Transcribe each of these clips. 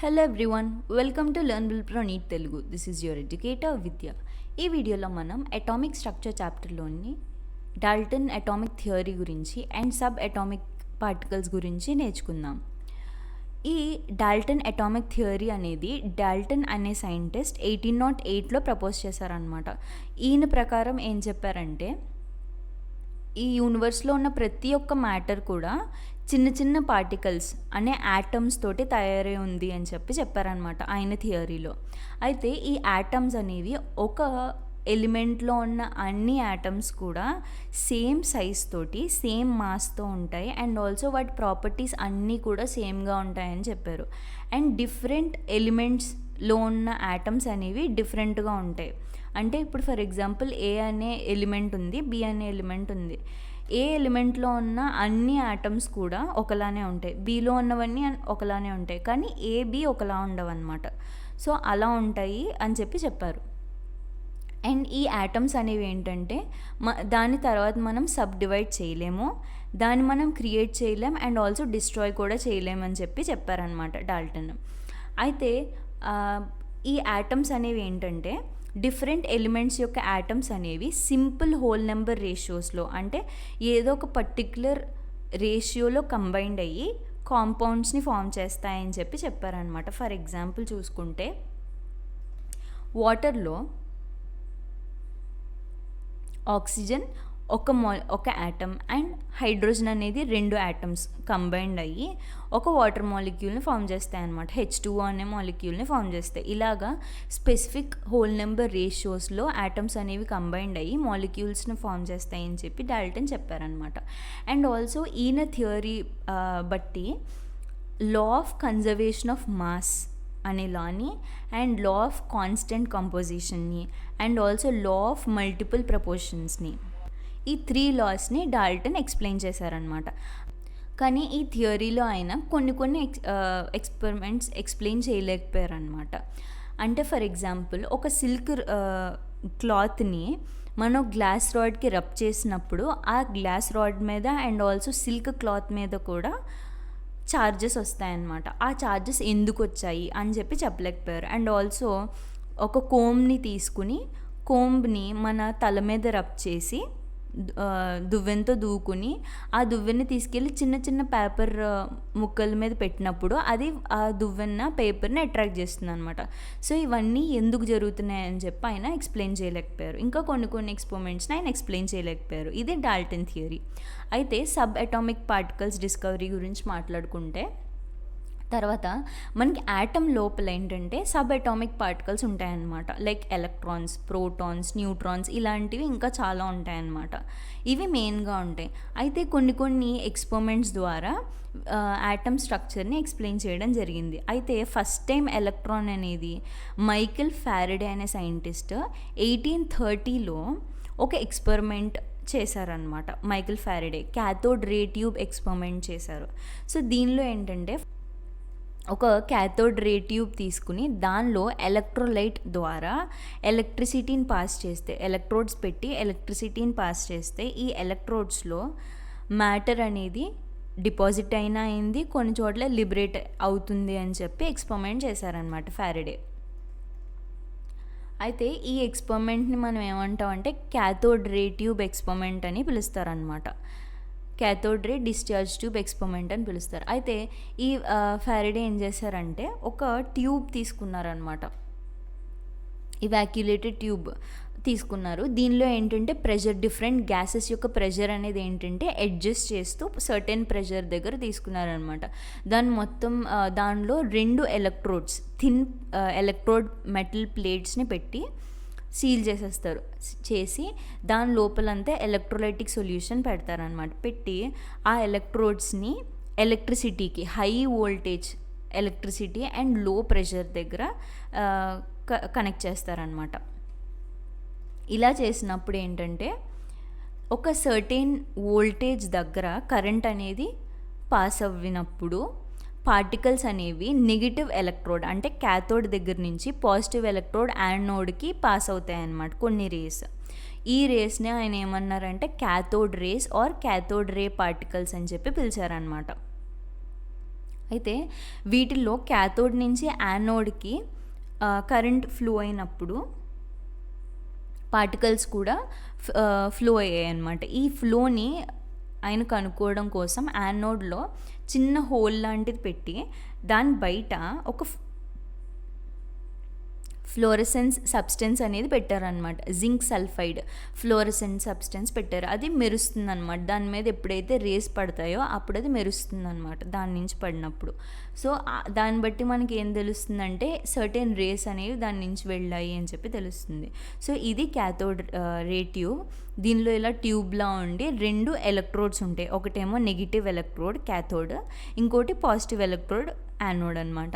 Hello everyone, welcome to learn will pro NEET Telugu. This is your educator Vidya. ఈ వీడియోలో మనం atomic structure చాప్టర్లోని Dalton atomic theory గురించి and sub atomic particles గురించి నేర్చుకుందాం. ఈ డాల్టన్ అటామిక్ థియరీ అనేది డాల్టన్ అనే సైంటిస్ట్ 1808లో ప్రపోజ్ చేశారనమాట. ఈయన ప్రకారం ఏం చెప్పారంటే, ఈ యూనివర్స్లో ఉన్న ప్రతి ఒక్క మ్యాటర్ కూడా చిన్న చిన్న పార్టికల్స్ అనే యాటమ్స్ తోటి తయారై ఉంది అని చెప్పారనమాట ఆయన థియరీలో. అయితే ఈ యాటమ్స్ అనేవి ఒక ఎలిమెంట్లో ఉన్న అన్ని యాటమ్స్ కూడా సేమ్ సైజ్ తోటి సేమ్ మాస్తో ఉంటాయి అండ్ ఆల్సో వాటి ప్రాపర్టీస్ అన్నీ కూడా సేమ్గా ఉంటాయని చెప్పారు. అండ్ డిఫరెంట్ ఎలిమెంట్స్లో ఉన్న యాటమ్స్ అనేవి డిఫరెంట్గా ఉంటాయి. అంటే ఇప్పుడు ఫర్ ఎగ్జాంపుల్ ఏ అనే ఎలిమెంట్ ఉంది, బి అనే ఎలిమెంట్ ఉంది. ఏ ఎలిమెంట్లో ఉన్న అన్ని యాటమ్స్ కూడా ఒకలానే ఉంటాయి, బిలో ఉన్నవన్నీ ఒకలానే ఉంటాయి, కానీ ఏ బి ఒకలా ఉండవు అనమాట. సో అలా ఉంటాయి అని చెప్పారు. అండ్ ఈ యాటమ్స్ అనేవి ఏంటంటే దాని తర్వాత మనం సబ్ డివైడ్ చేయలేము, దాన్ని మనం క్రియేట్ చేయలేం అండ్ ఆల్సో డిస్ట్రాయ్ కూడా చేయలేమని చెప్పారనమాట డాల్టన్. అయితే ఈ యాటమ్స్ అనేవి ఏంటంటే డిఫరెంట్ ఎలిమెంట్స్ యొక్క యాటమ్స్ అనేవి సింపుల్ హోల్ నెంబర్ రేషియోస్లో, అంటే ఏదో ఒక పర్టిక్యులర్ రేషియోలో కంబైన్డ్ అయ్యి కాంపౌండ్స్ని ఫామ్ చేస్తాయని చెప్పారనమాట. ఫర్ ఎగ్జాంపుల్ చూసుకుంటే వాటర్లో ఆక్సిజన్ ఒక యాటమ్ అండ్ హైడ్రోజన్ అనేది 2 యాటమ్స్ కంబైన్డ్ అయ్యి ఒక వాటర్ మాలిక్యూల్ని ఫామ్ చేస్తాయి అన్నమాట. H2O అనే మాలిక్యూల్ని ఫామ్ చేస్తాయి. ఇలాగా స్పెసిఫిక్ హోల్ నెంబర్ రేషియోస్లో యాటమ్స్ అనేవి కంబైన్డ్ అయ్యి మాలిక్యూల్స్ని ఫామ్ చేస్తాయని డాల్టన్ చెప్పారనమాట. అండ్ ఆల్సో ఈయన థియరీ బట్టి law of conservation of mass అనే లాని అండ్ లా ఆఫ్ కాన్స్టెంట్ కంపోజిషన్ని and also law of multiple ప్రపోర్షన్స్ని, ఈ 3 లాస్ని డాల్టన్ ఎక్స్ప్లెయిన్ చేశారనమాట. కానీ ఈ థియరీలో ఆయన కొన్ని ఎక్స్పెరిమెంట్స్ ఎక్స్ప్లెయిన్ చేయలేకపోయారనమాట. అంటే ఫర్ ఎగ్జాంపుల్ ఒక సిల్క్ క్లాత్ని మనం గ్లాస్ రాడ్కి రబ్ చేసినప్పుడు ఆ గ్లాస్ రాడ్ మీద అండ్ ఆల్సో సిల్క్ క్లాత్ మీద కూడా ఛార్జెస్ వస్తాయన్నమాట. ఆ ఛార్జెస్ ఎందుకు వచ్చాయి అని చెప్పలేకపోయారు. అండ్ ఆల్సో ఒక కోమ్ని తీసుకుని కోంబ్ని మన తల మీద రబ్ చేసి దువ్వెనతో దూకుని ఆ దువ్వెని తీసుకెళ్ళి చిన్న చిన్న పేపర్ ముక్కల మీద పెట్టినప్పుడు అది ఆ దువ్వెన పేపర్ని అట్రాక్ట్ చేస్తుంది అనమాట. సో ఇవన్నీ ఎందుకు జరుగుతున్నాయని ఆయన ఎక్స్ప్లెయిన్ చేయలేకపోయారు. ఇంకా కొన్ని ఎక్స్పెరిమెంట్స్ని ఆయన ఎక్స్ప్లెయిన్ చేయలేకపోయారు. ఇది డాల్టన్ థియరీ. అయితే సబ్ అటామిక్ పార్టికల్స్ డిస్కవరీ గురించి మాట్లాడుకుంటే తర్వాత మనకి యాటమ్ లోపల ఏంటంటే సబ్ అటామిక్ పార్టికల్స్ ఉంటాయన్నమాట. లైక్ ఎలక్ట్రాన్స్, ప్రోటాన్స్, న్యూట్రాన్స్ ఇలాంటివి ఇంకా చాలా ఉంటాయన్నమాట. ఇవి మెయిన్గా ఉంటాయి. అయితే కొన్ని ఎక్స్పెరిమెంట్స్ ద్వారా యాటమ్ స్ట్రక్చర్ని ఎక్స్ప్లెయిన్ చేయడం జరిగింది. అయితే ఫస్ట్ టైం ఎలక్ట్రాన్ అనేది మైకెల్ ఫారడే అనే సైంటిస్ట్ 1830లో ఒక ఎక్స్పెరిమెంట్ చేశారనమాట. మైకెల్ ఫారడే క్యాథోడ్ రే ట్యూబ్ ఎక్స్పెరిమెంట్ చేశారు. సో దీనిలో ఏంటంటే ఒక క్యాథోడ్ రే ట్యూబ్ తీసుకుని దానిలో ఎలక్ట్రోలైట్ ద్వారా ఎలక్ట్రిసిటీని పాస్ చేస్తే, ఎలక్ట్రోడ్స్ పెట్టి ఎలక్ట్రిసిటీని పాస్ చేస్తే ఈ ఎలక్ట్రోడ్స్లో మ్యాటర్ అనేది డిపాజిట్ అయినా అయింది, కొన్ని చోట్ల లిబరేట్ అవుతుంది అని ఎక్స్పెరిమెంట్ చేశారనమాట ఫారడే. అయితే ఈ ఎక్స్పెరిమెంట్ని మనం ఏమంటామంటే క్యాథోడ్ రే ట్యూబ్ ఎక్స్పెరిమెంట్ అని పిలుస్తారనమాట. Cathode ray discharge tube experiment అని పిలుస్తారు. అయితే ఈ ఫారడే ఏం చేశారంటే ఒక ట్యూబ్ తీసుకున్నారనమాట, ఇవాక్యులేటెడ్ ట్యూబ్ తీసుకున్నారు. దీనిలో ఏంటంటే ప్రెషర్, డిఫరెంట్ గ్యాసెస్ యొక్క ప్రెషర్ అనేది ఏంటంటే అడ్జస్ట్ చేస్తూ సర్టెన్ ప్రెషర్ దగ్గర తీసుకున్నారనమాట. దానిలో 2 ఎలక్ట్రోడ్స్, థిన్ ఎలక్ట్రోడ్ మెటల్ ప్లేట్స్ని పెట్టి సీల్ చేసి దాని లోపలంతా ఎలక్ట్రోలైటిక్ సొల్యూషన్ పెడతారనమాట. పెట్టి ఆ ఎలక్ట్రోడ్స్ని ఎలక్ట్రిసిటీకి, హై వోల్టేజ్ ఎలక్ట్రిసిటీ అండ్ లో ప్రెషర్ దగ్గర కనెక్ట్ చేస్తారనమాట. ఇలా చేసినప్పుడు ఏంటంటే ఒక సర్టెన్ వోల్టేజ్ దగ్గర కరెంట్ అనేది పాస్ అవ్వినప్పుడు పార్టికల్స్ అనేవి నెగిటివ్ ఎలక్ట్రోడ్ అంటే క్యాథోడ్ దగ్గర నుంచి పాజిటివ్ ఎలక్ట్రోడ్ యానోడ్కి పాస్ అవుతాయి అన్నమాట కొన్ని రేస్. ఈ రేస్ని ఆయన ఏమన్నారంటే cathode rays or cathode ray particles అని పిలిచారనమాట. అయితే వీటిల్లో క్యాథోడ్ నుంచి యానోడ్కి కరెంట్ ఫ్లో అయినప్పుడు పార్టికల్స్ కూడా ఫ్లో అయ్యాయి అన్నమాట. ఈ ఫ్లోని ఆయన కనుక్కోవడం కోసం యానోడ్లో చిన్న హోల్ లాంటిది పెట్టి దాని బయట ఒక ఫ్లోరసెన్స్ సబ్స్టెన్స్ అనేది పెట్టారనమాట. జింక్ సల్ఫైడ్ ఫ్లోరసెంట్ సబ్స్టెన్స్ పెట్టారు. అది మెరుస్తుంది అనమాట. దాని మీద ఎప్పుడైతే రేస్ పడతాయో అప్పుడు అది మెరుస్తుంది అనమాట దాని నుంచి పడినప్పుడు. సో దాన్ని బట్టి మనకి ఏం తెలుస్తుందంటే సర్టెన్ రేస్ అనేవి దాని నుంచి వెళ్ళాయి అని చెప్పి తెలుస్తుంది. సో ఇది క్యాథోడ్ రే ట్యూబ్. దీనిలో ఇలా ట్యూబ్లా ఉండి 2 ఎలక్ట్రోడ్స్ ఉంటాయి. ఒకటేమో నెగిటివ్ ఎలక్ట్రోడ్ క్యాథోడ్, ఇంకోటి పాజిటివ్ ఎలక్ట్రోడ్ యానోడ్ అనమాట.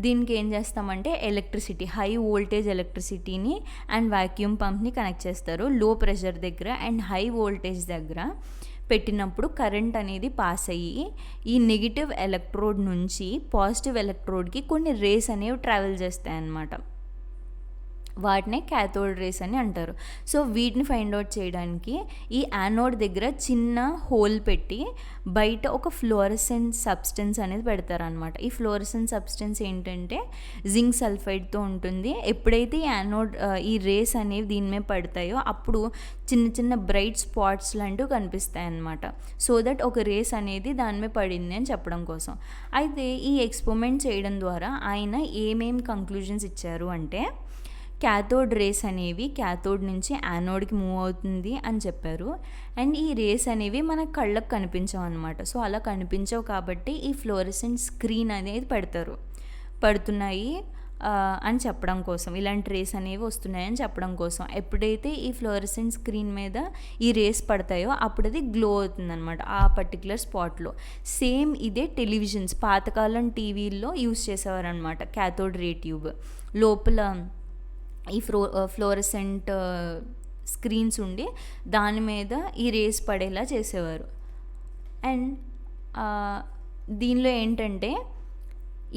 దీనికి ఏం చేస్తామంటే ఎలక్ట్రిసిటీ, హై వోల్టేజ్ ఎలక్ట్రిసిటీని అండ్ వాక్యూమ్ పంప్ని కనెక్ట్ చేస్తారు. లో ప్రెషర్ దగ్గర అండ్ హై వోల్టేజ్ దగ్గర పెట్టినప్పుడు కరెంట్ అనేది పాస్ అయ్యి ఈ నెగిటివ్ ఎలక్ట్రోడ్ నుంచి పాజిటివ్ ఎలక్ట్రోడ్కి కొన్ని రేస్ అనేవి ట్రావెల్ చేస్తాయి అన్నమాట. వాటినే క్యాథోడ్ రేస్ అని అంటారు. సో వీటిని ఫైండ్ అవుట్ చేయడానికి ఈ యానోడ్ దగ్గర చిన్న హోల్ పెట్టి బయట ఒక ఫ్లోరసెంట్ సబ్స్టెన్స్ అనేది పెడతారనమాట. ఈ ఫ్లోరసెంట్ సబ్స్టెన్స్ ఏంటంటే జింక్ సల్ఫైడ్తో ఉంటుంది. ఎప్పుడైతే ఈ యానోడ్ ఈ రేస్ అనేవి దీని మీద పడతాయో అప్పుడు చిన్న చిన్న బ్రైట్ స్పాట్స్ లాంటివి కనిపిస్తాయి అన్నమాట. సో దట్ ఒక రేస్ అనేది దాని మీద పడింది అని చెప్పడం కోసం. అయితే ఈ ఎక్స్పెరిమెంట్ చేయడం ద్వారా ఆయన ఏమేం కంక్లూజన్స్ ఇచ్చారు అంటే క్యాథోడ్ రేస్ అనేవి క్యాథోడ్ నుంచి యానోడ్కి మూవ్ అవుతుంది అని చెప్పారు. అండ్ ఈ రేస్ అనేవి మన కళ్ళకు కనిపించవు అనమాట. సో అలా కనిపించవు కాబట్టి ఈ ఫ్లోరసెంట్ స్క్రీన్ అనేది పడుతున్నాయి అని చెప్పడం కోసం, ఇలాంటి రేస్ అనేవి వస్తున్నాయని చెప్పడం కోసం. ఎప్పుడైతే ఈ ఫ్లోరసెంట్ స్క్రీన్ మీద ఈ రేస్ పడతాయో అప్పుడు అది గ్లో అవుతుంది అనమాట ఆ పర్టికులర్ స్పాట్లో. సేమ్ ఇదే టెలివిజన్స్ పాతకాలం టీవీల్లో యూస్ చేసేవారు అనమాట. క్యాథోడ్ రే ట్యూబ్ లోపల ఈ ఫ్లోరసెంట్ స్క్రీన్స్ ఉండి దాని మీద ఈ రేస్ పడేలా చేసేవారు. అండ్ దీనిలో ఏంటంటే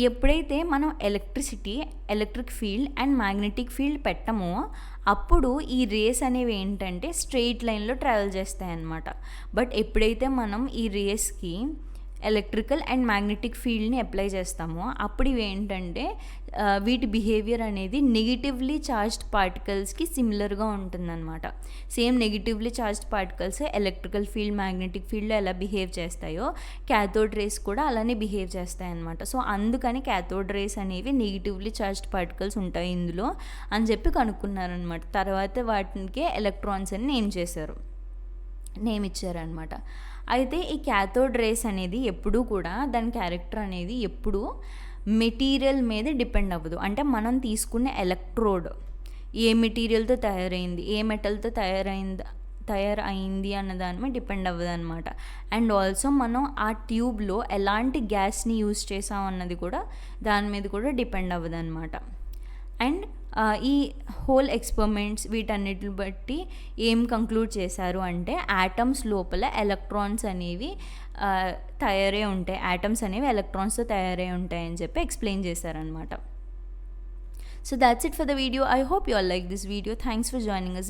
ఎప్పుడైతే మనం electric field and magnetic field పెట్టమో అప్పుడు ఈ రేస్ అనేవి ఏంటంటే స్ట్రెయిట్ లైన్లో ట్రావెల్ చేస్తాయి అన్నమాట. బట్ ఎప్పుడైతే మనం ఈ రేస్కి ఎలక్ట్రికల్ అండ్ మ్యాగ్నెటిక్ ఫీల్డ్ని అప్లై చేస్తామో అప్పుడు ఇవి ఏంటంటే వీటి బిహేవియర్ అనేది నెగిటివ్లీ చార్జ్డ్ పార్టికల్స్కి సిమిలర్గా ఉంటుందన్నమాట. Same negatively charged particles electrical field magnetic ఫీల్డ్లో ఎలా బిహేవ్ చేస్తాయో క్యాథోడ్ రేస్ కూడా అలానే బిహేవ్ చేస్తాయి అన్నమాట. సో అందుకని క్యాథోడ్ రేస్ అనేవి నెగిటివ్లీ చార్జ్డ్ పార్టికల్స్ ఉంటాయి ఇందులో అని చెప్పి కనుక్కున్నారనమాట. తర్వాత వాటికి ఎలక్ట్రాన్స్ అని నేమ్ ఇచ్చారనమాట. అయితే ఈ క్యాథోడ్ రేస్ అనేది ఎప్పుడూ కూడా దాని క్యారెక్టర్ అనేది ఎప్పుడూ మెటీరియల్ మీద డిపెండ్ అవ్వదు. అంటే మనం తీసుకునే ఎలక్ట్రోడ్ ఏ మెటీరియల్తో తయారైంది, ఏ మెటల్తో తయారైంది అన్న దాని మీద డిపెండ్ అవ్వదు అనమాట. అండ్ ఆల్సో మనం ఆ ట్యూబ్లో ఎలాంటి గ్యాస్ని యూజ్ చేసాం అన్నది కూడా దాని మీద కూడా డిపెండ్ అవ్వదు అనమాట. అండ్ ఈ హోల్ ఎక్స్పెరిమెంట్స్ వీటన్నిటిని బట్టి ఏం కంక్లూడ్ చేశారు అంటే యాటమ్స్ లోపల ఎలక్ట్రాన్స్ అనేవి తయారై ఉంటాయి, యాటమ్స్ అనేవి ఎలక్ట్రాన్స్తో తయారై ఉంటాయి అని చెప్పి ఎక్స్ప్లెయిన్ చేశారనమాట. So that's it for the video. I hope you all like this video. Thanks for joining us.